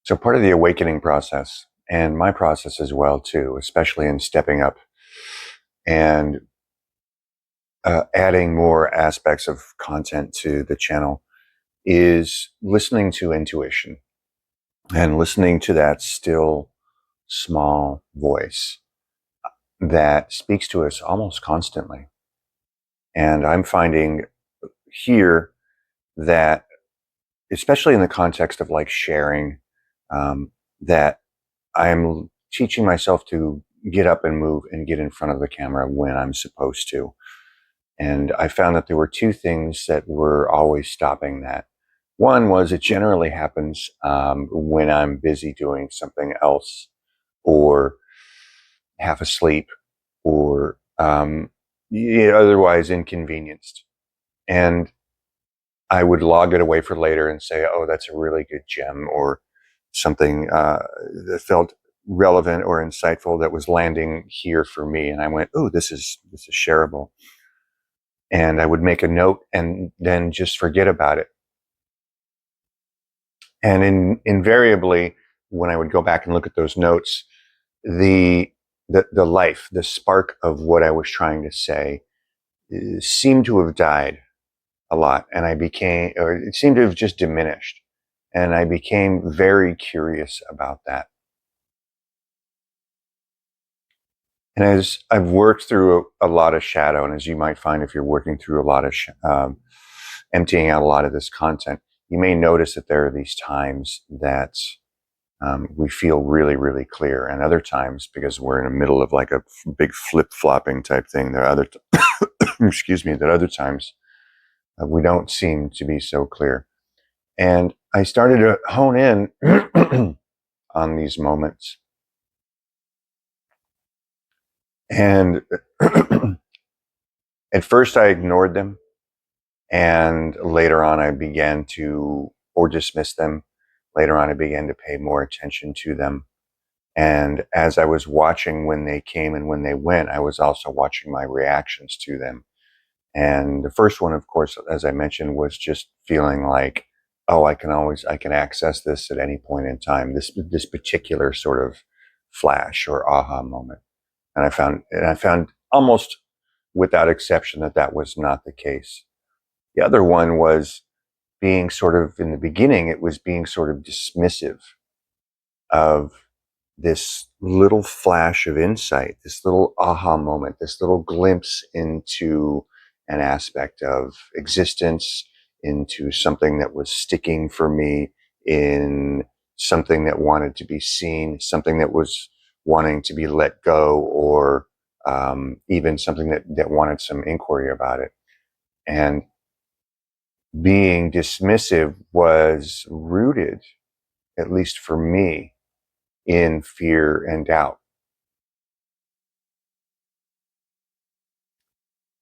So part of the awakening process, and my process as well too, especially in stepping up and adding more aspects of content to the channel, is listening to intuition and listening to that still small voice that speaks to us almost constantly. And I'm finding here that, especially in the context of like sharing, that I'm teaching myself to get up and move and get in front of the camera when I'm supposed to. And I found that there were two things that were always stopping that. One was it generally happens when I'm busy doing something else, or half asleep, or otherwise inconvenienced. And I would log it away for later and say, oh, that's a really good gem, or something that felt relevant or insightful that was landing here for me. And I went, oh, this is shareable. And I would make a note and then just forget about it. And invariably, when I would go back and look at those notes, the the spark of what I was trying to say seemed to have died a lot, and or it seemed to have just diminished. And I became very curious about that. And as I've worked through a lot of shadow, and as you might find if you're working through a lot of emptying out a lot of this content, you may notice that there are these times that we feel really, really clear, and other times, because we're in the middle of like a big flip-flopping type thing, there are other excuse me, that other times we don't seem to be so clear. And I started to hone in on these moments. And at first I ignored them. And later on I began to, or dismiss them. Later on I began to pay more attention to them. And as I was watching when they came and when they went, I was also watching my reactions to them. And the first one, of course, as I mentioned, was just feeling like, oh, I can access this at any point in time. This particular sort of flash or aha moment. And I found almost without exception that that was not the case. The other one was being sort of, in the beginning, it was being sort of dismissive of this little flash of insight, this little aha moment, this little glimpse into an aspect of existence, into something that was sticking for me, in something that wanted to be seen, something that was wanting to be let go, or even something that wanted some inquiry about it. And being dismissive was rooted, at least for me, in fear and doubt.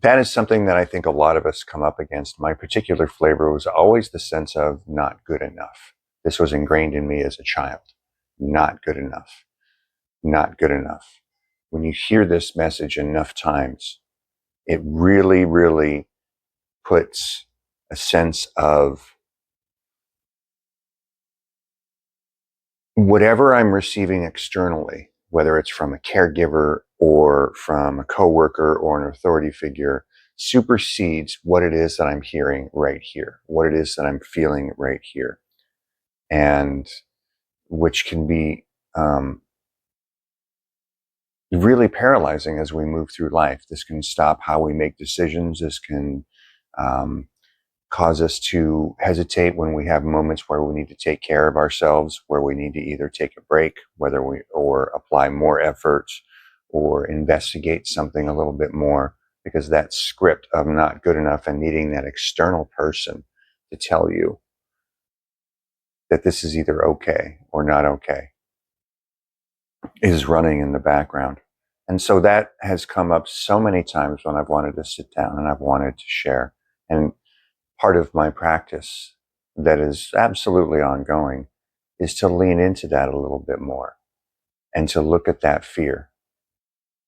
That is something that I think a lot of us come up against. My particular flavor was always the sense of not good enough. This was ingrained in me as a child. Not good enough. Not good enough. When you hear this message enough times, it really, really puts a sense of whatever I'm receiving externally, whether it's from a caregiver or from a coworker or an authority figure, supersedes what it is that I'm hearing right here, what it is that I'm feeling right here, and which can be really paralyzing as we move through life. This can stop how we make decisions. This can um, cause us to hesitate when we have moments where we need to take care of ourselves, where we need to either take a break, or apply more effort, or investigate something a little bit more, because that script of not good enough and needing that external person to tell you that this is either okay or not okay is running in the background. And so that has come up so many times when I've wanted to sit down and I've wanted to share. And part of my practice that is absolutely ongoing is to lean into that a little bit more and to look at that fear.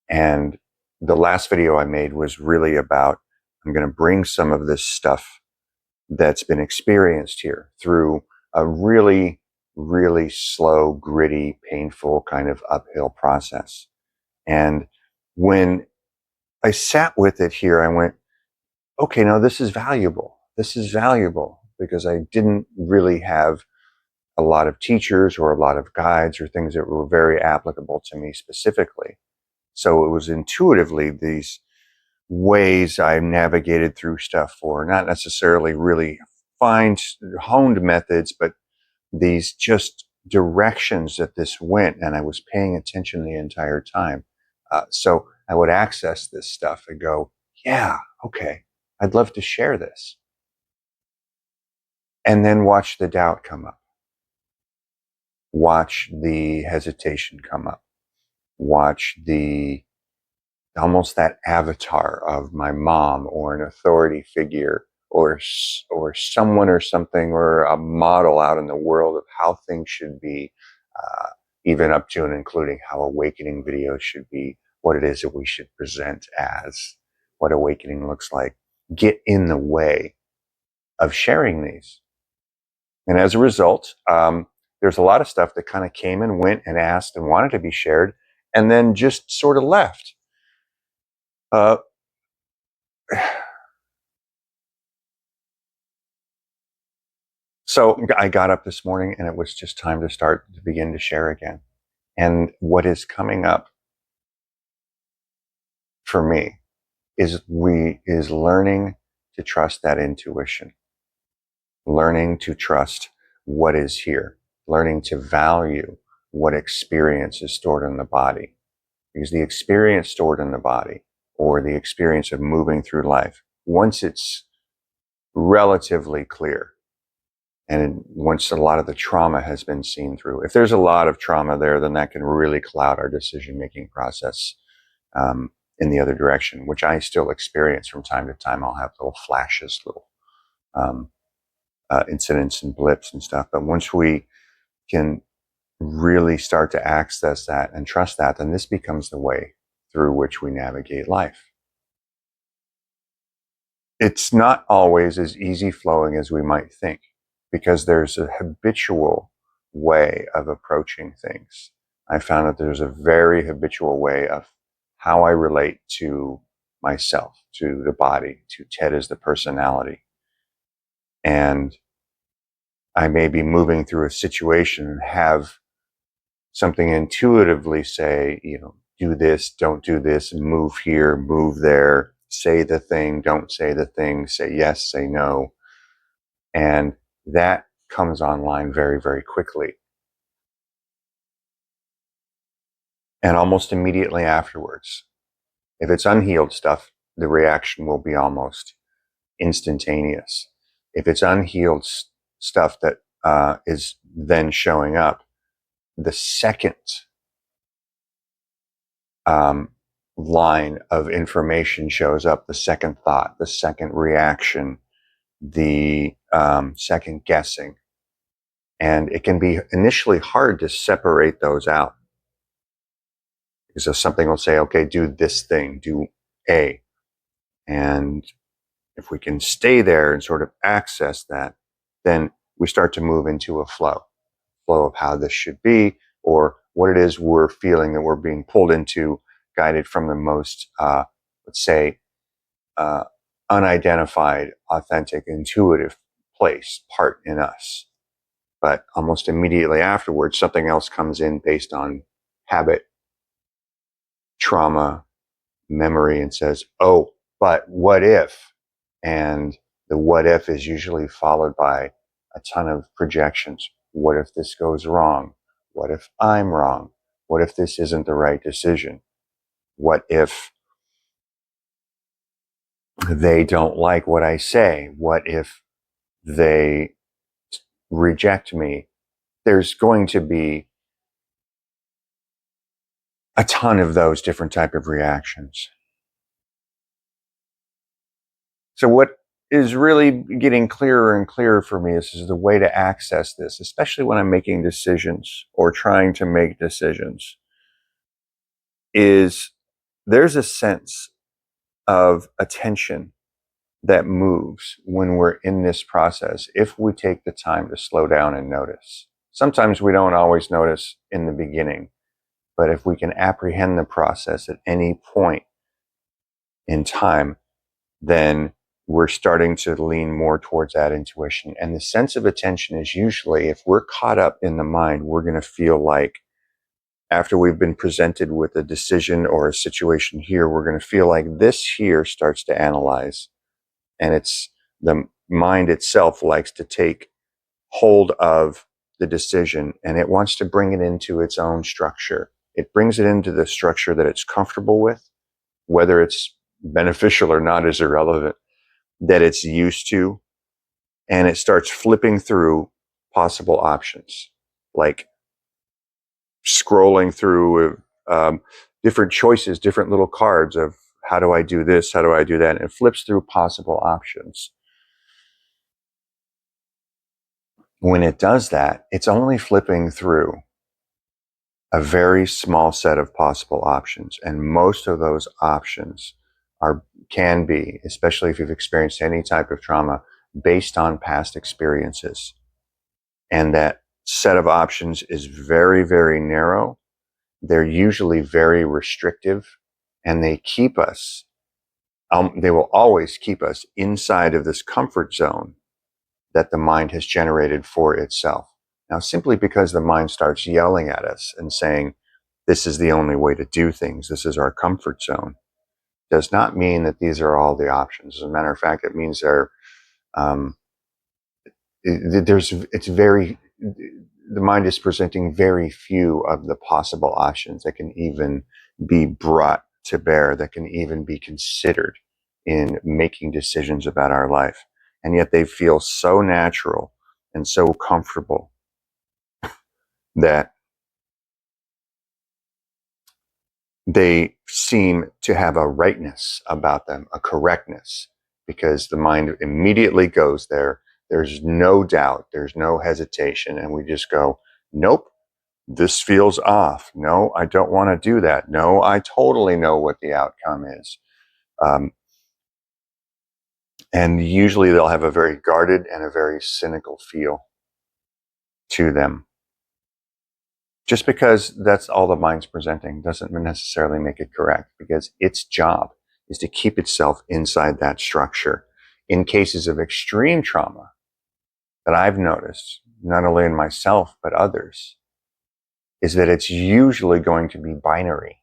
And the last video I made was really about, I'm going to bring some of this stuff that's been experienced here through a really really slow, gritty, painful kind of uphill process. And when I sat with it here, I went, okay, no, this is valuable. This is valuable because I didn't really have a lot of teachers or a lot of guides or things that were very applicable to me specifically. So it was intuitively these ways I navigated through stuff for, not necessarily really fine honed methods, but these just directions that this went, and I was paying attention the entire time. So I would access this stuff and go, yeah, okay, I'd love to share this. And then watch the doubt come up, watch the hesitation come up, watch the almost that avatar of my mom or an authority figure or someone or something or a model out in the world of how things should be, uh, even up to and including how awakening videos should be, what it is that we should present as, what awakening looks like, get in the way of sharing these. And as a result, there's a lot of stuff that kind of came and went and asked and wanted to be shared and then just sort of left. Uh, So I got up this morning and it was just time to start to begin to share again. And what is coming up for me is learning to trust that intuition, learning to trust what is here, learning to value what experience is stored in the body. Because the experience stored in the body or the experience of moving through life, once it's relatively clear, and once a lot of the trauma has been seen through, if there's a lot of trauma there, then that can really cloud our decision making process in the other direction, which I still experience from time to time. I'll have little flashes, little um, incidents and blips and stuff. But once we can really start to access that and trust that, then this becomes the way through which we navigate life. It's not always as easy flowing as we might think because there's a habitual way of approaching things. I found that there's a very habitual way of how I relate to myself, to the body, to Ted as the personality. And I may be moving through a situation and have something intuitively say, do this, don't do this, move here, move there, say the thing, don't say the thing, say yes, say no. And that comes online very, very quickly. And almost immediately afterwards, if it's unhealed stuff, the reaction will be almost instantaneous. If it's unhealed stuff that is then showing up, the second um, line of information shows up, the second thought, the second reaction, the second guessing. And it can be initially hard to separate those out. Because something will say, okay, do this thing, do A. And if we can stay there and sort of access that, then we start to move into a flow of how this should be, or what it is we're feeling that we're being pulled into, guided from the most, let's say, uh, unidentified, authentic, intuitive part in us. But almost immediately afterwards, something else comes in based on habit, trauma, memory, and says, oh, but what if? And the what if is usually followed by a ton of projections. What if this goes wrong? What if I'm wrong? What if this isn't the right decision? What if they don't like what I say? What if they reject me? There's going to be a ton of those different type of reactions. So what is really getting clearer and clearer for me is the way to access this, especially when I'm making decisions or trying to make decisions, is there's a sense of attention that moves when we're in this process if we take the time to slow down and notice. Sometimes we don't always notice in the beginning, but if we can apprehend the process at any point in time, then we're starting to lean more towards that intuition. And the sense of attention is usually, if we're caught up in the mind, we're going to feel like after we've been presented with a decision or a situation here, we're going to feel like this here starts to analyze. And it's the mind itself likes to take hold of the decision and it wants to bring it into its own structure. It brings it into the structure that it's comfortable with, whether it's beneficial or not is irrelevant, that it's used to, and it starts flipping through possible options, like scrolling through different choices, different little cards of how do I do this, how do I do that, and it flips through possible options. When it does that, it's only flipping through a very small set of possible options, and most of those options can be, especially if you've experienced any type of trauma, based on past experiences. And that set of options is very, very narrow. They're usually very restrictive, and they keep us, they will always keep us inside of this comfort zone that the mind has generated for itself. Now, simply because the mind starts yelling at us and saying, this is the only way to do things, this is our comfort zone, does not mean that these are all the options. As a matter of fact, it means um, the mind is presenting very few of the possible options that can even be brought to bear, that can even be considered in making decisions about our life. And yet they feel so natural and so comfortable that they seem to have a rightness about them, a correctness, because the mind immediately goes there. There's no doubt, there's no hesitation, and we just go, nope, this feels off. No, I don't want to do that. No, I totally know what the outcome is. And usually they'll have a very guarded and a very cynical feel to them. Just because that's all the mind's presenting doesn't necessarily make it correct, because its job is to keep itself inside that structure. In cases of extreme trauma that I've noticed, not only in myself, but others, is that it's usually going to be binary.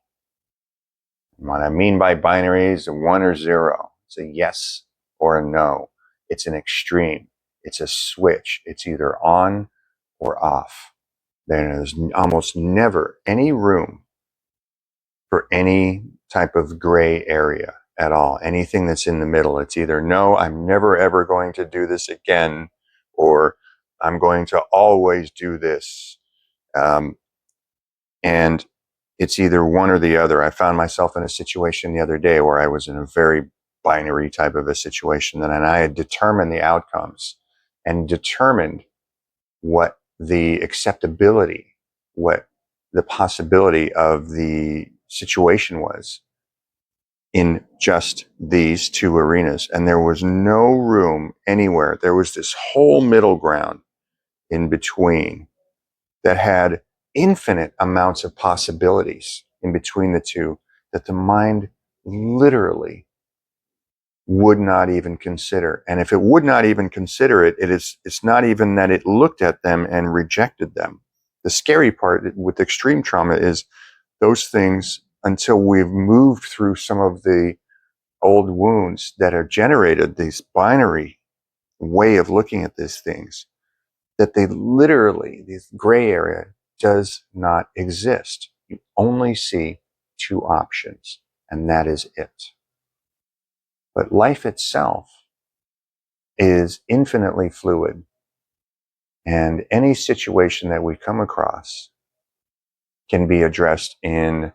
What I mean by binary is a 1 or 0. It's a yes or a no. It's an extreme. It's a switch. It's either on or off. There's almost never any room for any type of gray area at all. Anything that's in the middle. It's either no, I'm never ever going to do this again, or I'm going to always do this. And it's either one or the other. I found myself in a situation the other day where I was in a very binary type of a situation, and I had determined the outcomes and determined what the acceptability, what the possibility of the situation was in just these two arenas. And there was no room anywhere. There was this whole middle ground in between that had infinite amounts of possibilities in between the two that the mind literally would not even consider. And if it would not even consider it, it's not even that it looked at them and rejected them. The scary part with extreme trauma is those things, until we've moved through some of the old wounds that have generated this binary way of looking at these things, that they literally, this gray area does not exist. You only see two options, and that is it. But life itself is infinitely fluid, and any situation that we come across can be addressed in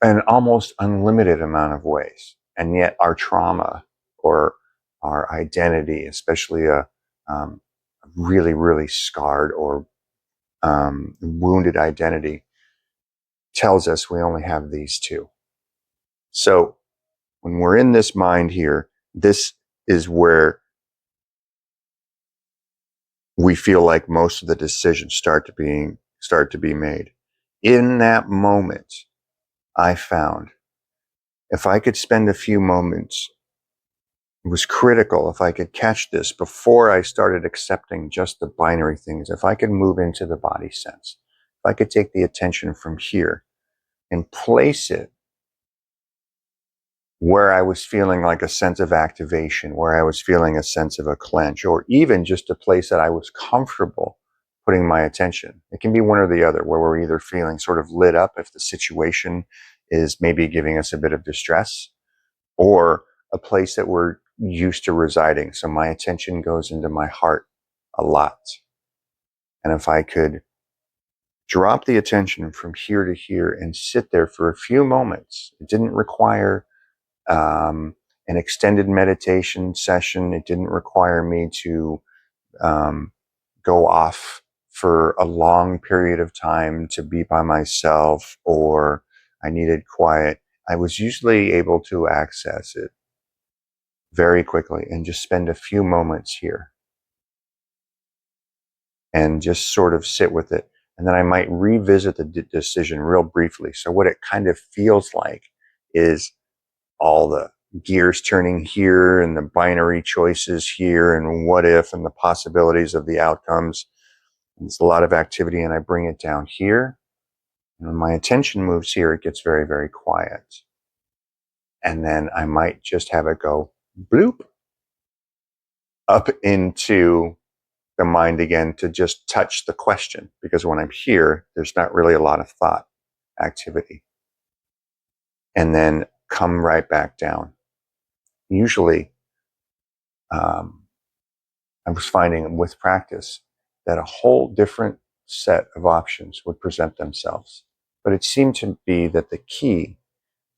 an almost unlimited amount of ways. And yet our trauma or our identity, especially a really, really scarred or wounded identity, tells us we only have these two. So when we're in this mind here, this is where we feel like most of the decisions start to be made. In that moment, I found if I could spend a few moments, it was critical if I could catch this before I started accepting just the binary things, if I could move into the body sense, if I could take the attention from here and place it where I was feeling like a sense of activation, where I was feeling a sense of a clench, or even just a place that I was comfortable putting my attention. It can be one or the other, where we're either feeling sort of lit up if the situation is maybe giving us a bit of distress, or a place that we're used to residing. So my attention goes into my heart a lot. And if I could drop the attention from here to here and sit there for a few moments, it didn't require an extended meditation session. It didn't require me to um, go off for a long period of time to be by myself, or I needed quiet. I was usually able to access it very quickly and just spend a few moments here and just sort of sit with it. And then I might revisit the decision real briefly. So, what it kind of feels like is all the gears turning here and the binary choices here and what if and the possibilities of the outcomes. There's a lot of activity, and I bring it down here. And when my attention moves here, it gets very, very quiet. And then I might just have it go bloop up into the mind again to just touch the question. Because when I'm here, there's not really a lot of thought activity. And then come right back down. Usually, I was finding with practice that a whole different set of options would present themselves. But it seemed to be that the key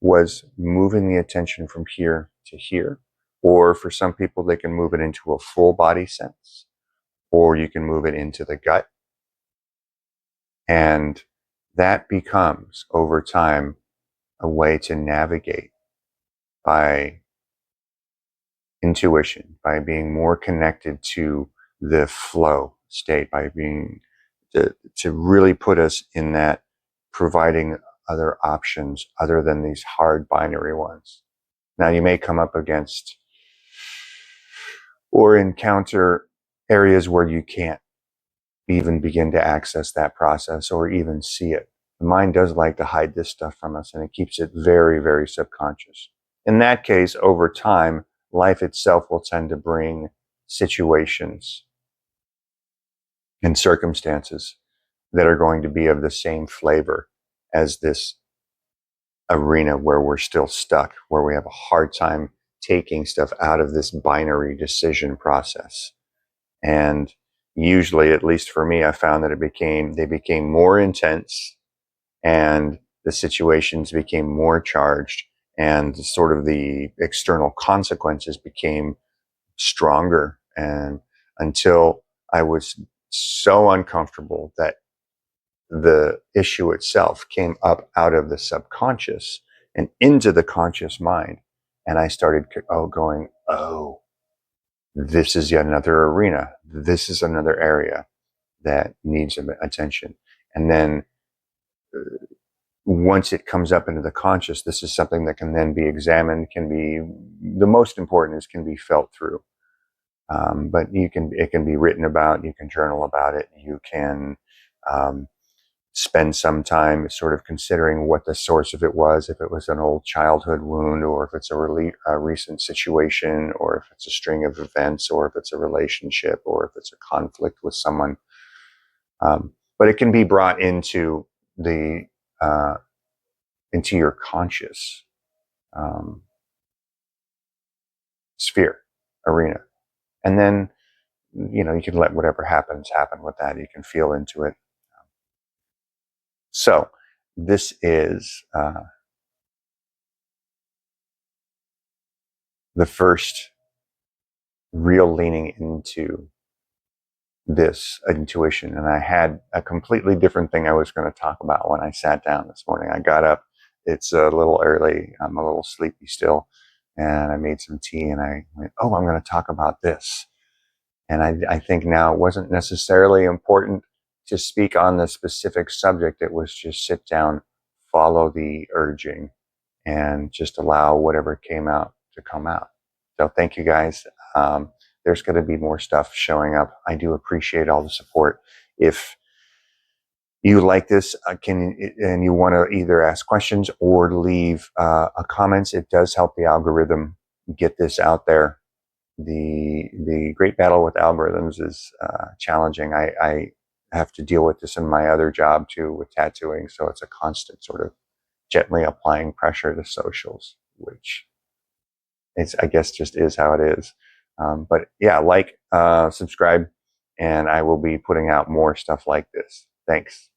was moving the attention from here to here. Or for some people, they can move it into a full body sense, or you can move it into the gut. And that becomes, over time, a way to navigate by intuition, by being more connected to the flow state, by being to really put us in that providing other options other than these hard binary ones. Now, you may come up against or encounter areas where you can't even begin to access that process or even see it. The mind does like to hide this stuff from us, and it keeps it very, very subconscious. In that case, over time, life itself will tend to bring situations and circumstances that are going to be of the same flavor as this arena where we're still stuck, where we have a hard time taking stuff out of this binary decision process. And usually, at least for me, I found that they became more intense, and the situations became more charged, and sort of the external consequences became stronger. And until I was so uncomfortable that the issue itself came up out of the subconscious and into the conscious mind. And I started going, oh, this is yet another arena. This is another area that needs attention. And then once it comes up into the conscious, this is something that can then be examined, the most important is can be felt through. But it can be written about, you can journal about it, you can um, spend some time sort of considering what the source of it was, if it was an old childhood wound, or if it's a recent situation, or if it's a string of events, or if it's a relationship, or if it's a conflict with someone. But it can be brought the uh, into your conscious um, sphere arena, and then you can let whatever happens happen with that. You can feel into it. So this is the first real leaning into this intuition. And I had a completely different thing I was going to talk about when I sat down this morning. I got up, it's a little early, I'm a little sleepy still, and I made some tea and I went, oh, I'm going to talk about this. And I think now it wasn't necessarily important to speak on the specific subject. It was just sit down, follow the urging, and just allow whatever came out to come out. So thank you guys. There's going to be more stuff showing up. I do appreciate all the support. If you like this, and you want to either ask questions or leave comments, it does help the algorithm get this out there. The great battle with algorithms is challenging. I have to deal with this in my other job too, with tattooing. So it's a constant sort of gently applying pressure to socials, which it's, I guess, just is how it is. But yeah, subscribe, and I will be putting out more stuff like this. Thanks.